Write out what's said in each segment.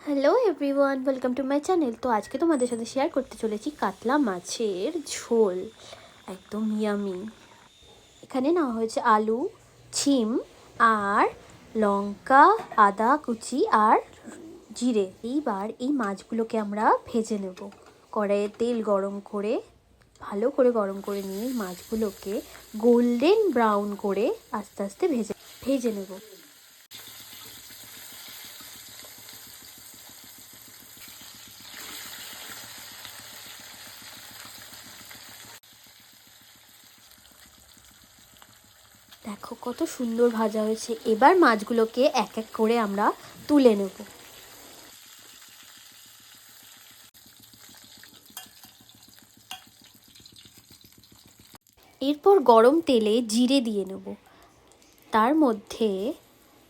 Hello everyone, welcome to my channel. তো আজকে তোমাদের সাথে শেয়ার করতে চলেছি কাতলা মাছের ঝোল, একদম ইয়ামি। এখানে নেওয়া হয়েছে আলু, ছিম আর লঙ্কা, আদা কুচি আর জিরে। এইবার এই মাছগুলোকে আমরা ভেজে নেব। কড়াইয়ে তেল গরম করে ভালো করে গরম করে নিয়ে মাছগুলোকে গোল্ডেন ব্রাউন করে আস্তে আস্তে ভেজে নেব। দেখো কত সুন্দর ভাজা হয়েছে। এবার মাছগুলোকে এক এক করে আমরা তুলে নেব। এরপর গরম তেলে জিরে দিয়ে নেব। তার মধ্যে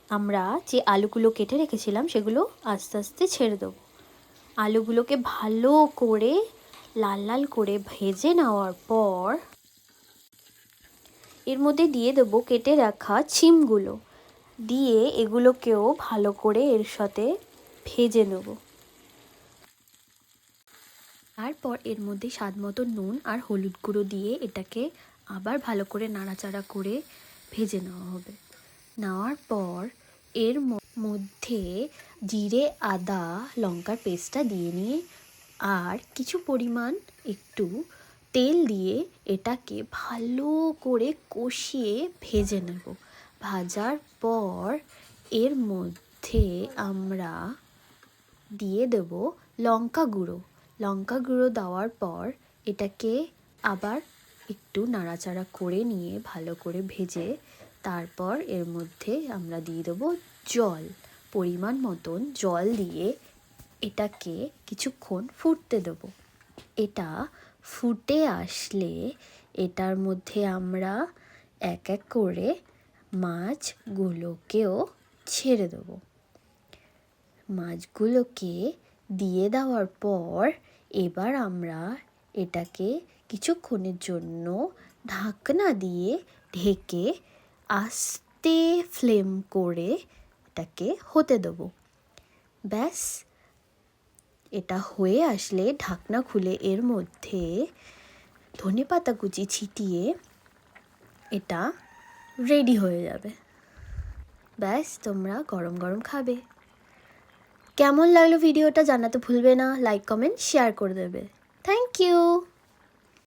আমরা যে আলুগুলো কেটে রেখেছিলাম সেগুলো আস্তে আস্তে ছেড়ে দেবো। আলুগুলোকে ভালো করে লাল লাল করে ভেজে নেওয়ার পর এর মধ্যে দিয়ে দেবো কেটে রাখা ছিমগুলো। দিয়ে এগুলোকেও ভালো করে এর সাথে ভেজে নেব। তারপর এর মধ্যে স্বাদ মতো নুন আর হলুদ গুঁড়ো দিয়ে এটাকে আবার ভালো করে নাড়াচাড়া করে ভেজে নেওয়া হবে। নেওয়ার পর এর মধ্যে জিরে, আদা, লঙ্কার পেস্টটা দিয়ে নিয়ে আর কিছু পরিমাণ একটু তেল দিয়ে এটাকে ভালো করে কষিয়ে ভেজে নেব। ভাজার পর এর মধ্যে আমরা দিয়ে দেব লঙ্কা গুঁড়ো। লঙ্কা গুঁড়ো দেওয়ার পর এটাকে আবার একটু নাড়াচাড়া করে নিয়ে ভালো করে ভেজে তারপর এর মধ্যে আমরা দিয়ে দেবো জল। পরিমাণ মতন জল দিয়ে এটাকে কিছুক্ষণ ফুটতে দেবো। এটা ফুটে আসলে এটার মধ্যে আমরা এক এক করে মাছগুলোকেও ছেড়ে দেবো। মাছগুলোকে দিয়ে দেওয়ার পর এবার আমরা এটাকে কিছুক্ষণের জন্য ঢাকনা দিয়ে ঢেকে আস্তে ফ্লেম করে এটাকে হতে দেবো। ব্যাস, এটা হয়ে আসলে ঢাকনা খুলে এর মধ্যে ধনেপাতা কুচি ছিটিয়ে এটা রেডি হয়ে যাবে। ব্যাস, তোমরা গরম গরম খাবে। কেমন লাগলো ভিডিওটা জানাতে ভুলবে না, লাইক কমেন্ট শেয়ার করে দেবে। Thank you.